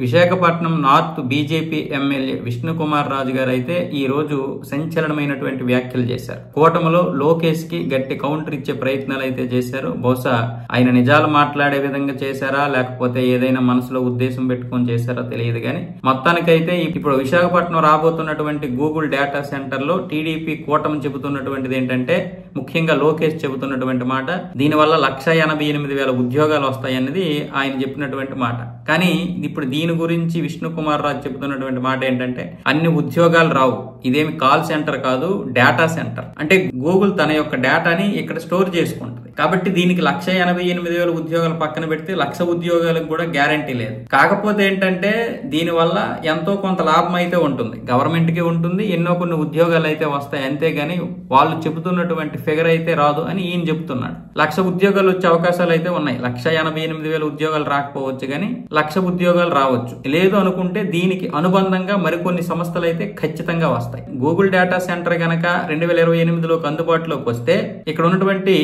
Visakhapatnam north BJP MLA Vishnukumar Raju garu అయితే ఈ రోజు సంచలనమైనటువంటి వ్యాఖ్యలు చేశారు. కూటమిలో లోకేష్ కి గట్టి కౌంటర్ ఇచ్చే ప్రయత్నాలు అయితే చేశారు. బహుశా ఆయన నిజాలు మాట్లాడే విధంగా చేశారా లేకపోతే ఏదైనా మనసులో ఉద్దేశం పెట్టుకొని చేశారా తెలియదు కానీ మొత్తానికైతే ఇప్పుడు విశాఖపట్నం రాబోతున్నటువంటి గూగుల్ డేటా సెంటర్ లో టీడీపీ కూటమి చెబుతున్నటువంటిది ఏంటంటే, ముఖ్యంగా లోకేష్ చెబుతున్నటువంటి మాట, దీనివల్ల 1,88,000 ఉద్యోగాలు వస్తాయన్నది ఆయన చెప్పినటువంటి మాట. కానీ ఇప్పుడు దీని గురించి విష్ణుకుమార్ రాజు చెబుతున్నటువంటి మాట ఏంటంటే, అన్ని ఉద్యోగాలు రావు, ఇదేమి కాల్ సెంటర్ కాదు, డేటా సెంటర్. అంటే గూగుల్ తన యొక్క డేటాని ఇక్కడ స్టోర్ చేసుకుంటుంది కాబట్టి దీనికి 1,88,000 ఉద్యోగాలు పక్కన పెడితే 1,00,000 ఉద్యోగాలకు కూడా గ్యారంటీ లేదు. కాకపోతే ఏంటంటే దీనివల్ల ఎంతో కొంత లాభం అయితే ఉంటుంది, గవర్నమెంట్ కి ఉంటుంది, ఎన్నో కొన్ని ఉద్యోగాలు అయితే వస్తాయి. అంతేగాని వాళ్ళు చెబుతున్నటువంటి ఫిగర్ అయితే రాదు అని ఈయన చెబుతున్నాడు. 1,00,000 ఉద్యోగాలు వచ్చే అవకాశాలు అయితే ఉన్నాయి. 1,88,000 ఉద్యోగాలు రాకపోవచ్చు కానీ 1,00,000 ఉద్యోగాలు రావచ్చు. లేదు అనుకుంటే దీనికి అనుబంధంగా మరికొన్ని సంస్థలు అయితే ఖచ్చితంగా వస్తాయి. గూగుల్ డేటా సెంటర్ గనక 2028లోకి అందుబాటులోకి వస్తే ఇక్కడ ఉన్నటువంటి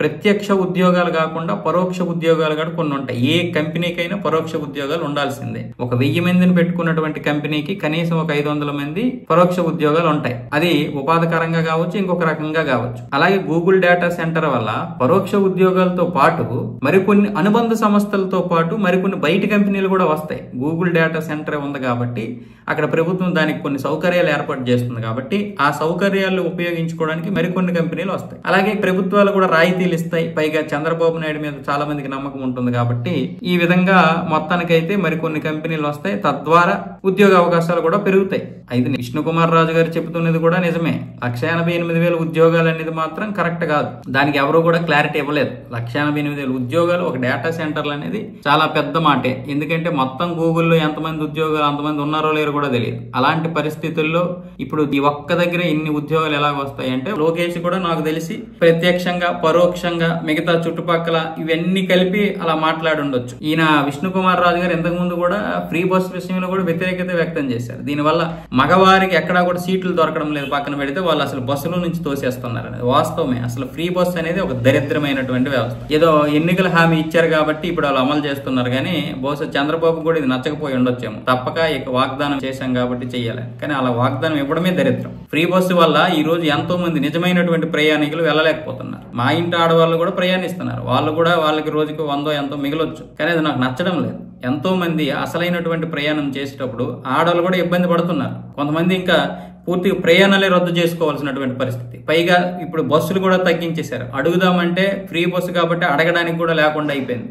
ప్రత్యక్ష ఉద్యోగాలు కాకుండా పరోక్ష ఉద్యోగాలు కూడా కొన్ని ఉంటాయి. ఏ కంపెనీకైనా పరోక్ష ఉద్యోగాలు ఉండాల్సిందే. ఒక 1000 మందిని పెట్టుకున్నటువంటి కంపెనీకి కనీసం ఒక 500 మంది పరోక్ష ఉద్యోగాలు ఉంటాయి. అది ఉపాధికరంగా కావచ్చు, ఇంకొక రకంగా కావచ్చు. అలాగే గూగుల్ డేటా సెంటర్ వల్ల పరోక్ష ఉద్యోగాలతో పాటు మరికొన్ని అనుబంధ సంస్థలతో పాటు మరికొన్ని బయట కంపెనీలు కూడా వస్తాయి. గూగుల్ డేటా సెంటర్ ఉంది కాబట్టి అక్కడ ప్రభుత్వం దానికి కొన్ని సౌకర్యాలు ఏర్పాటు చేస్తుంది కాబట్టి ఆ సౌకర్యాలు ఉపయోగించుకోవడానికి మరికొన్ని కంపెనీలు వస్తాయి. అలాగే ప్రభుత్వాలు కూడా రాయితీలు ఇస్తాయి. పైగా చంద్రబాబు నాయుడు మీద చాలా మందికి నమ్మకం ఉంటుంది కాబట్టి ఈ విధంగా మొత్తానికైతే మరికొన్ని కంపెనీలు వస్తాయి, తద్వారా ఉద్యోగ అవకాశాలు కూడా పెరుగుతాయి. అయితే విష్ణుకుమార్ రాజు గారు చెబుతున్నది కూడా నిజమే. 1,88,000 ఉద్యోగాలు అనేది మాత్రం కరెక్ట్ కాదు. దానికి ఎవరు కూడా క్లారిటీ ఇవ్వలేదు. 1,88,000 ఉద్యోగాలు ఒక డేటా సెంటర్లు అనేది చాలా పెద్ద మాటే. ఎందుకంటే మొత్తం గూగుల్లో ఎంతమంది ఉద్యోగాలు అంతమంది ఉన్నారో లేరు కూడా తెలియదు. అలాంటి పరిస్థితుల్లో ఇప్పుడు ఈ ఒక్క దగ్గర ఇన్ని ఉద్యోగాలు ఎలాగ వస్తాయి అంటే, లోకేష్ కూడా నాకు తెలిసి ప్రత్యక్షంగా పరోక్షంగా మిగతా చుట్టుపక్కల ఇవన్నీ కలిపి అలా మాట్లాడి ఉండొచ్చు. ఈయన విష్ణుకుమార్ రాజు గారు ఇంతకు ముందు కూడా ఫ్రీ బస్ విషయంలో కూడా వ్యతిరేకత వ్యక్తం చేశారు. దీనివల్ల మగవారికి ఎక్కడా కూడా సీట్లు దొరకడం లేదు, పక్కన పెడితే వాళ్ళు అసలు బస్సులో నుంచి తోసేస్తున్నారు అనేది వాస్తవమే. అసలు ఫ్రీ బస్ అనేది ఒక దరిద్రమైనటువంటి వ్యవస్థ. ఏదో ఎన్నికల హామీ ఇచ్చారు కాబట్టి ఇప్పుడు వాళ్ళు అమలు చేస్తున్నారు కానీ బహుశా చంద్రబాబు కూడా ఇది నచ్చకపోయి ఉండొచ్చేమో. తప్పక ఇక వాగ్దానం చేశాం కాబట్టి చెయ్యాలి, కానీ అలా వాగ్దానం ఇవ్వడమే దరిద్రం. ఫ్రీ బస్సు వల్ల ఈ రోజు ఎంతో మంది నిజమైనటువంటి ప్రయాణికులు వెళ్ళలేకపోతున్నారు. మా ఇంటి ఆడవాళ్ళు కూడా ప్రయాణిస్తున్నారు. వాళ్ళు కూడా వాళ్ళకి రోజుకు 100 ఎంతో మిగలొచ్చు, కానీ అది నాకు నచ్చడం లేదు. ఎంతో మంది అసలైనటువంటి ప్రయాణం చేసేటప్పుడు ఆడవాళ్ళు కూడా ఇబ్బంది పడుతున్నారు. కొంతమంది ఇంకా పూర్తిగా ప్రయాణాలే రద్దు చేసుకోవాల్సినటువంటి పరిస్థితి. పైగా ఇప్పుడు బస్సులు కూడా తగ్గించేశారు. అడుగుదామంటే ఫ్రీ బస్సు కాబట్టి అడగడానికి కూడా లేకుండా అయిపోయింది.